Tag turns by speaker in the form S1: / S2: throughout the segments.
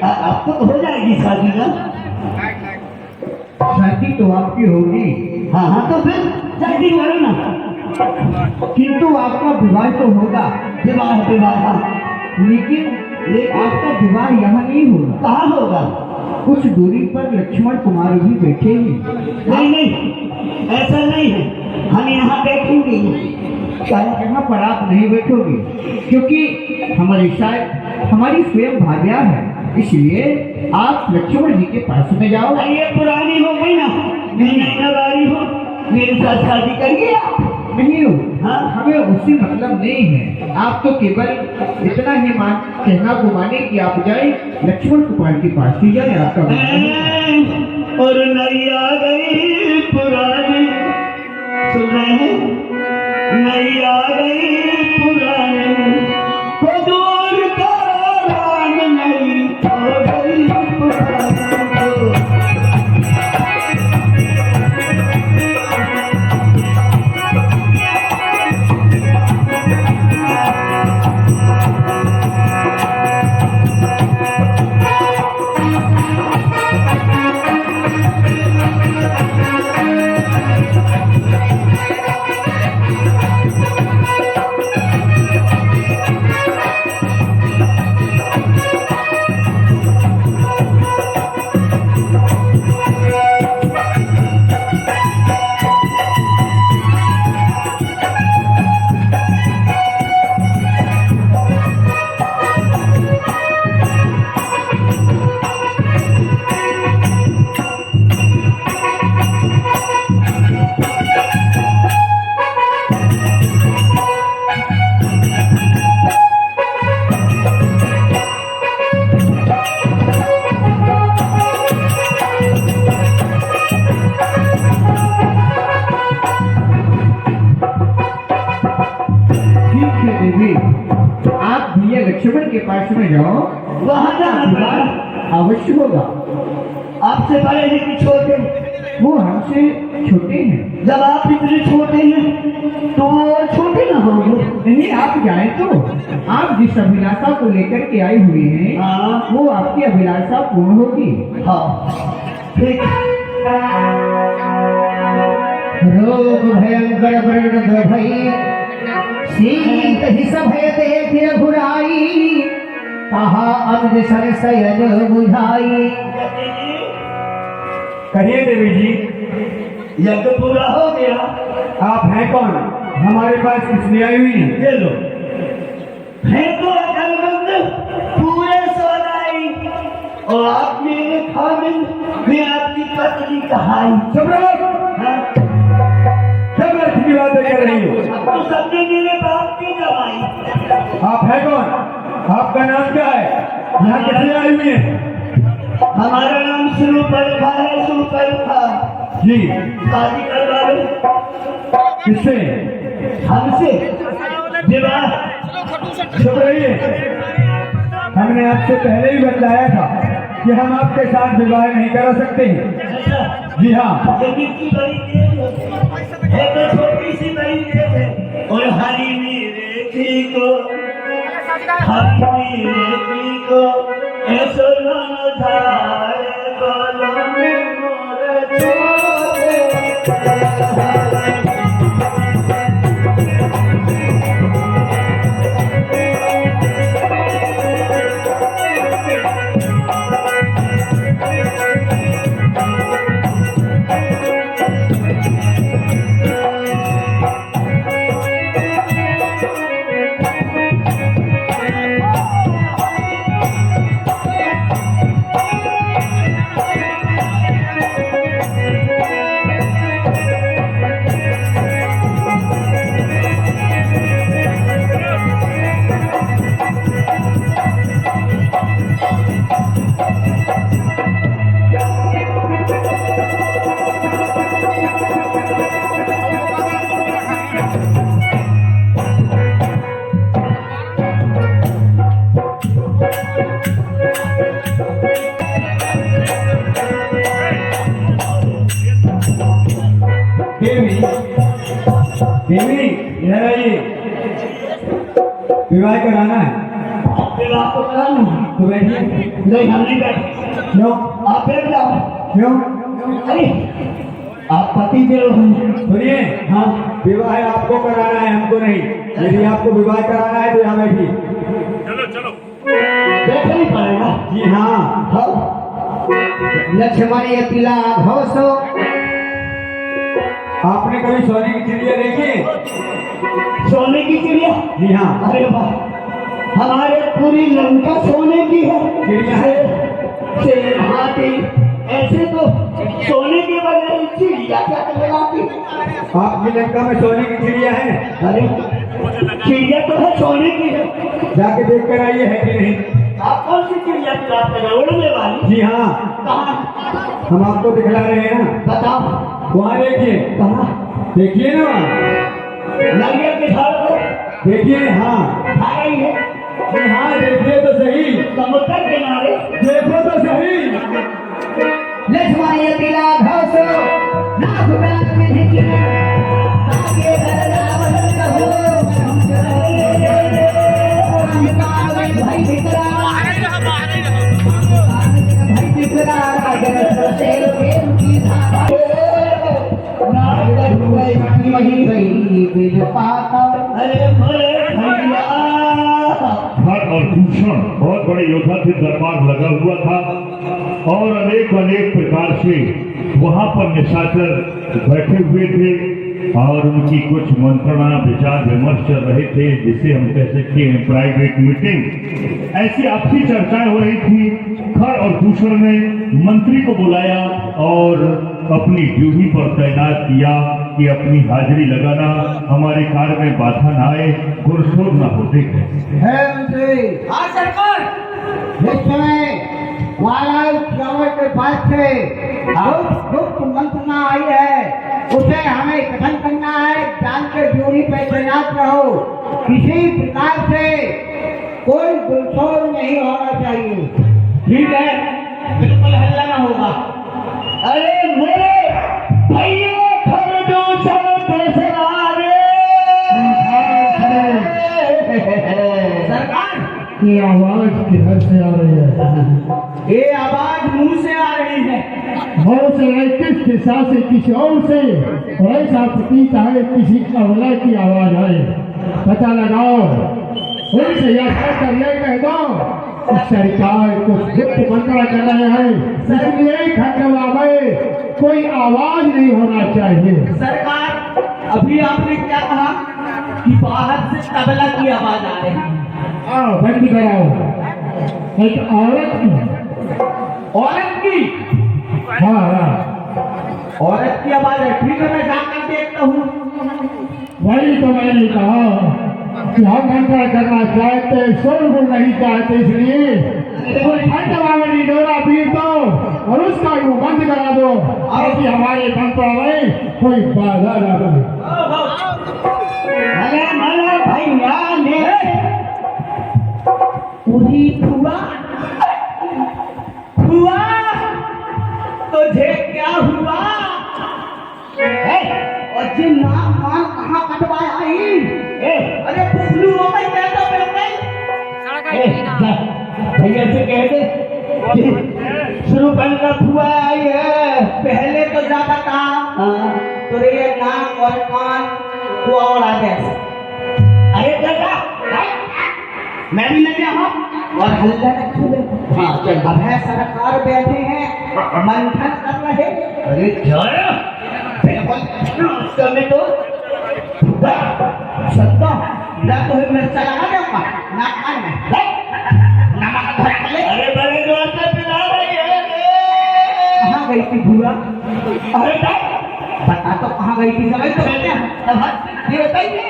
S1: आपको तो हो जाएगी शादी ना।
S2: शादी तो आपकी होगी।
S1: हाँ हाँ, तो फिर शादी करो ना।
S2: किंतु आपका विवाह तो होगा।
S1: विवाह विवाह,
S2: लेकिन आपका विवाह यहाँ नहीं होगा।
S1: कहाँ होगा?
S2: कुछ दूरी पर लक्ष्मण कुमार भी बैठेंगे।
S1: नहीं नहीं, ऐसा नहीं है, हम यहाँ बैठेंगे।
S2: यहाँ पर आप नहीं बैठोगे, क्योंकि हमारी स्वयं भार्या है, इसलिए आप लक्ष्मण जी के पास में जाओ।
S1: ये पुरानी हो गई ना, नई हो, मेरे साथ शादी करिए आप।
S2: नहीं हो,
S1: हाँ?
S2: हमें उससे मतलब नहीं है। आप तो केवल इतना ही कहना को माने कि आप जाए लक्ष्मण कुमार के पास ही जाए। आपका
S1: और नई आ गई पुरानी, सुन रहे हैं? नई आ गई पुरानी, को दूर का राम नई हो गई पुरानी।
S2: आप भैया लक्ष्मण के पास में जाओ,
S1: वहाँ जाना
S2: अवश्य होगा।
S1: आपसे बड़े हैं कि छोटे?
S2: वो हमसे छोटे हैं।
S1: जब आप इतने छोटे हैं तो और छोटे ना होंगे।
S2: नहीं, आप जाए तो आप जिस अभिलाषा को लेकर के आए हुए हैं,
S1: हाँ,
S2: वो आपकी अभिलाषा पूर्ण होगी।
S1: हाँ ठीक।
S2: रोग भयंकर वर्ण भई, शीत ही सभय देख रघुराई, कहा अमृत सर शयन बुझाई। कहिए देवी जी।
S1: यज्ञ पूरा हो गया।
S2: आप हैं कौन? हमारे पास किसने आई हुई है?
S1: ये लो, है तो अकलमंद पूरे सोनाई, और आप मेरे खामिल, मैं आपकी पत्नी कहाई।
S2: चुप रहो।
S1: हाँ?
S2: सब अर्थ की बातें कर रही हो।
S1: तो सबने मेरे बाप की दवाई।
S2: आप है कौन? आपका नाम क्या है? यहाँ किसने आई हुई है?
S1: हमारा नाम सुपर्णा है। सुपर्णा
S2: जी।
S1: शादी करवा लो।
S2: किससे?
S1: हमसे विवाह।
S2: चुप रहिए। हमने आपसे पहले ही बतलाया था कि हम आपके साथ विवाह नहीं करा सकते हैं। जी हाँ।
S1: जमीन की बड़ी देर है तो छोटी सी बड़ी देर है। और हरी मेरे थी को, हरी मेरे थी को, ऐसो लानो धारे बोलो में मोरे छोटे।
S3: देवी इधर आइए, विवाह कराना है।
S1: विवाह तो कराना है।
S3: तो बैठिए।
S1: नहीं हम नहीं बैठे।
S3: क्यों?
S1: आप बैठ जाओ।
S3: क्यों?
S1: अरे आप पति देव हैं।
S3: सुनिए,
S1: हाँ
S3: विवाह आपको कराना है, हमको नहीं। यदि आपको विवाह कराना है तो यहाँ बैठिए।
S1: बैठना ही पड़ेगा।
S3: जी हाँ।
S1: हाँ
S2: लक्ष्मण ये तिला घोषो
S3: आपने कभी सोने की चिड़िया देखी है?
S1: सोने की चिड़िया।
S3: जी हाँ।
S1: अरे वाह, हमारे पूरी लंका सोने की है।
S3: चिड़िया है।
S1: शेर हाथी ऐसे तो सोने के बगैर चिड़िया क्या लगाती।
S3: आपकी लंका में सोने की चिड़िया है?
S1: अरे चिड़िया तो है सोने की है।
S3: जाके देख कर आइए, है कि नहीं?
S1: आप कौन सी चिड़िया की बात कर रहे हो? उड़ने वाली?
S3: जी हाँ,
S1: कहाँ?
S3: हम आपको दिखला रहे हैं ना।
S1: बताओ
S3: वहाँ देखिए,
S1: कहाँ?
S3: देखिए ना वहाँ,
S1: नारियल के झाड़ पर
S3: देखिए। हाँ
S1: खा रही है।
S3: जी हाँ, देखिए तो सही,
S1: समुद्र किनारे।
S3: देखो तो सही।
S2: लक्ष्मण ये तिला घोषो नाथ बैठ में धिके ताके घर रावण कहो हम काल भाई भितरा भाई भितरा राजन से प्रेम की धारा नारद हुए मही गई बिल पाता।
S1: अरे भले भैया
S4: खर और भूषण बहुत बड़े योद्धा थे, दरबार लगा हुआ था और अनेक प्रकार से वहां पर निशाचर बैठे हुए थे और उनकी कुछ मंत्रणा विचार विमर्श चल रहे थे, जिसे हम कह सकते हैं प्राइवेट मीटिंग। ऐसी आपसी चर्चाएं हो रही थी। खर और भूषण ने मंत्री को बुलाया और अपनी ड्यूटी पर तैनात किया कि अपनी हाजिरी लगाना, हमारे कार्य में बाधा न आए, गुरसोर न होते।
S2: है मंत्री। हाँ सरकार। इस समय महाराज रावण के पास से गुप्त मंत्रणा आई है, उसे हमें कथन करना है। जान के ड्यूटी पे तैनात रहो, किसी प्रकार से कोई गुलशोर नहीं होना चाहिए।
S1: ठीक है, बिल्कुल हल्ला ना होगा। अरे मेरे भैया खरदूषण पेशवारे सरकार,
S2: ये आवाज किधर से आ रही है?
S1: ये आवाज मुंह से आ रही है।
S2: बहुत से किस दिशा से, किसी और से ऐसा प्रतीत है किसी कवला की आवाज है। पता लगाओ, उनसे यह कर ले कह दो सरकार को गुप्त मंत्रणा कर रहे हैं, इसलिए खंडवा में कोई आवाज नहीं होना चाहिए।
S1: सरकार, अभी आपने क्या कहा कि बाहर से तबला की आवाज आ रही है?
S2: आओ बंद कराओ। एक
S1: औरत की?
S2: हाँ हाँ,
S1: औरत की आवाज है। ठीक है, मैं जाकर देखता हूँ।
S2: वही तो मैंने कहा कि हम मंत्रण करना चाहते, शोरगुल नहीं चाहते, इसलिए कोई खंडवा में निडोरा पीट दो और उसका यूं बंद करा दो, ताकि हमारे मंत्रण में कोई बाधा न बने।
S1: भले भैया ने पूरी हुआ तुझे क्या हुआ? और जी नाम कहाँ कटवाया ही? अरे पुसलू हो गई, मैं तो मिल गई। भैया से कह दे शुरू बन का फुआ आई है। पहले तो ज्यादा था तो ये नाक और कान फुआ और आ गया। अरे दादा मैं भी लगे हूँ और हल्ला न खुले। हाँ चल, अब है सरकार बैठे हैं, मंथन कर रहे। अरे जाया बिल्कुल तो सत्ता ना तो मिर्चा लगा देगा ना खाए में नमक भर ले। अरे बड़े जोर से पिला रही है। कहाँ गई थी भूआ? अरे बता तो कहाँ गई थी? जगह तो कहते हैं तब ये बताइए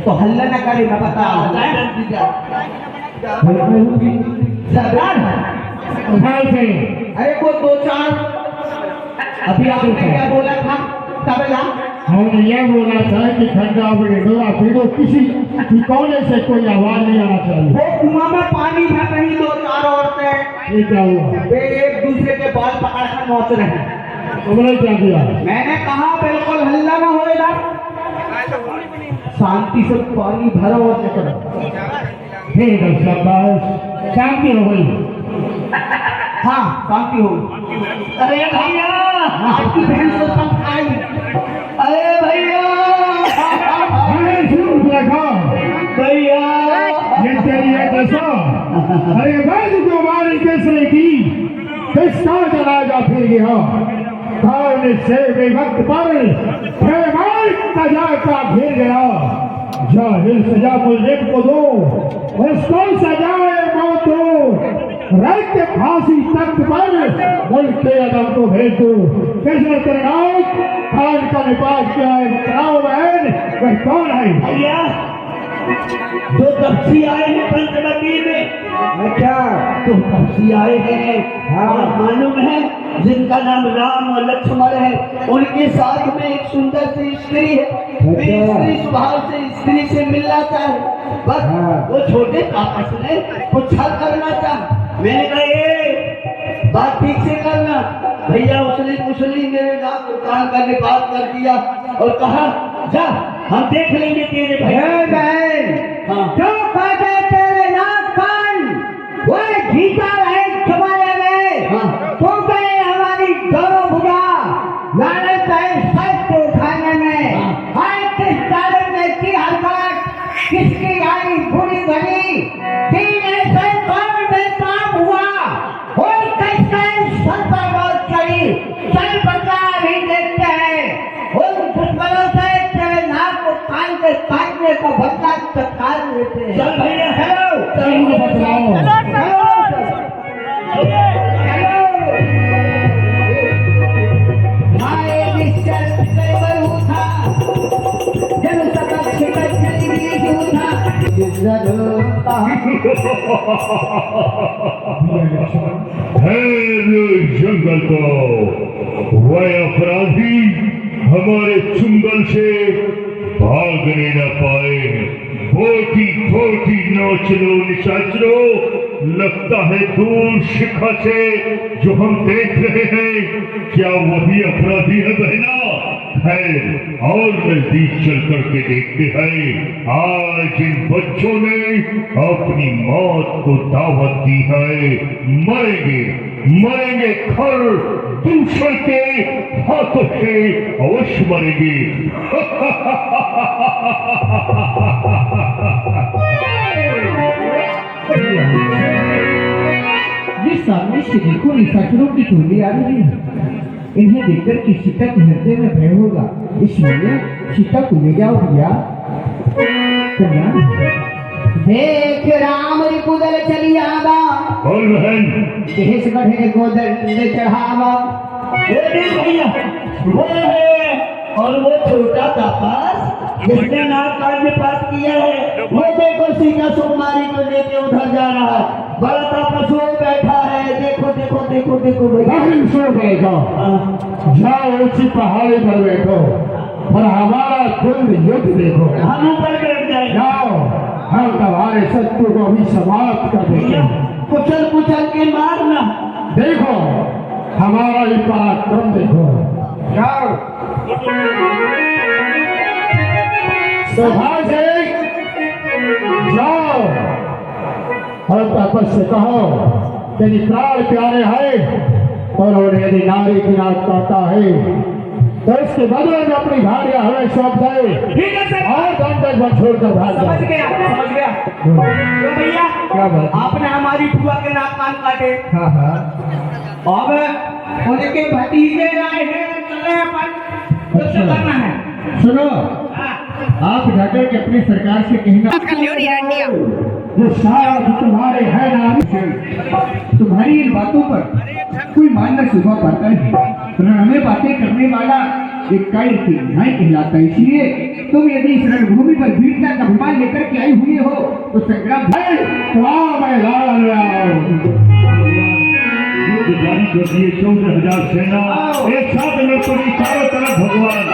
S1: तो हल्ला ना करे। मैं बता सरदार अरे वो दो चार अभी आपने क्या बोला था? तबला
S2: हमने यह बोला था कि खंडवा में निडोरा पीटो, किसी ठिकाने से कोई आवाज नहीं आना चाहिए।
S1: वो कुआं में पानी भर रही दो चार औरतें,
S2: ये क्या हुआ?
S1: वे एक दूसरे के बाल पकड़ कर नोच रहे हैं।
S2: तुमने क्या किया?
S1: मैंने कहा बिल्कुल हल्ला ना होएगा। शांति से पानी भरो और निकलो।
S3: ठीक है शाबाश, शांति हो गई।
S1: हाँ शांति हो गई। अरे भैया आपकी बहन से तंग आई। अरे भैया
S3: अरे झूठ लगा
S1: भैया
S3: ये तेरी है दशा। अरे वैद जो हमारी केसरी की किसका जनाजा फिर गया, कौन से वक्त पर का फिर गया। जाहिल सजा मुजरिम को दो, उसको सजाए मौत दो, रख के फांसी तख्त पर मुल्क के अदम को भेज दो। कैसे तरनाक खान का निपात क्या है, बताओ बहन वह कौन है।
S1: भैया जो तपसी आए हैं पंचवटी में,
S2: क्या
S1: तो तपसी आए हैं और मालूम है जिनका नाम राम और लक्ष्मण है, उनके साथ में एक सुंदर सी स्त्री है। वे स्त्री स्वभाव से स्त्री से मिलना चाहे, बस वो छोटे आपस में कुछ हल करना चाहे। मैंने कहा ये बात ठीक से करना। भैया उसने मेरे कान करने बात कर दिया और कहा जा हम देख लेंगे तेरे भैया। हाँ।
S2: जो काटे तेरे नाक कान वो जीता रहे छुपाने में।
S1: हाँ।
S2: तो गए हमारी दोनों भुजा लालच है सच को उठाने में।
S1: हाँ।
S2: आज किस तारीख ने की हरकत, किसकी आई बुरी घड़ी, तीन ऐसे कौन बेताब हुआ और कैसे सर पर बहुत चढ़ी। चल बता नहीं देखते हैं उन दुश्मनों से तेरे नाक को कान के काटने का बदला तत्काल लेते हैं।
S1: चल भैया हेलो
S3: चलो बतलाओ।
S4: जंगल को वह अपराधी हमारे चुंगल से भागने न पाए। खोटी खोटी नोच लो निशाचरो, लगता है दूर शिखा से जो हम देख रहे हैं क्या वही अपराधी है बहना। खैर और नजदीक चल करके देखते हैं। आज इन बच्चों ने अपनी मौत को दावत दी है। मरेंगे मरेंगे खर दूसरे के हाथों से अवश्य मरेंगे।
S2: ये सामने से देखो निशाचरों की टोली आ रही है। इन्हें देखकर कि सीता के हृदय में भय होगा, इसलिए सीता को ले जाओ भैया। देख राम रिपुदल चली आवा,
S4: और बहन
S2: देश गढ़े गोदर ले चढ़ावा।
S1: ये देख भैया वो है और वो छोटा तापस जिसने नाक कान में पास किया है। वो देखो सीता सुकुमारी को लेके उधर जा रहा है। बड़ा तापस वो बैठा है। देखो देखो देखो देखो भैया।
S3: बहन सो बैठो, जाओ ऊंची पहाड़ी पर बैठो और हमारा कुल युद्ध देखो।
S1: हम ऊपर बैठ जाए।
S3: जाओ हम तुम्हारे शत्रु को भी समाप्त कर देंगे।
S1: कुचल कुचल के मारना।
S3: देखो हमारा ही पराक्रम देखो। जाओ सभा से जाओ और तपस से कहो तेरी प्राण प्यारे है और उन्हें यदि नारी की नाक काटा है तो इसके बदले में अपनी भारिया हमें सौंप दे।
S1: ठीक है सर।
S3: और दंडक पर छोड़कर भाग
S1: समझ
S3: जाए।
S1: गया समझ गया। तो भैया
S3: क्या बात?
S1: आपने हमारी बुआ के नाक कान काटे।
S3: हाँ हाँ
S1: अब उनके भतीजे आए हैं, चले अपन कुछ
S3: अच्छा।
S1: करना है।
S3: सुनो
S1: हाँ।
S3: आप जाकर के अपनी सरकार से कहना जो सारा जो तुम्हारे है ना, तुम्हारी इन बातों पर कोई मान न सुबह पाता है। हमें बातें करने वाला एक कायर की न्याय कहलाता है। इसलिए तुम यदि इस रणभूमि पर वीरता का अभिमान लेकर के आई हुए हो तो संग्राम
S4: जारी कर दिए 14,000 सेना एक साथ में पड़ी चारों तरफ भगवान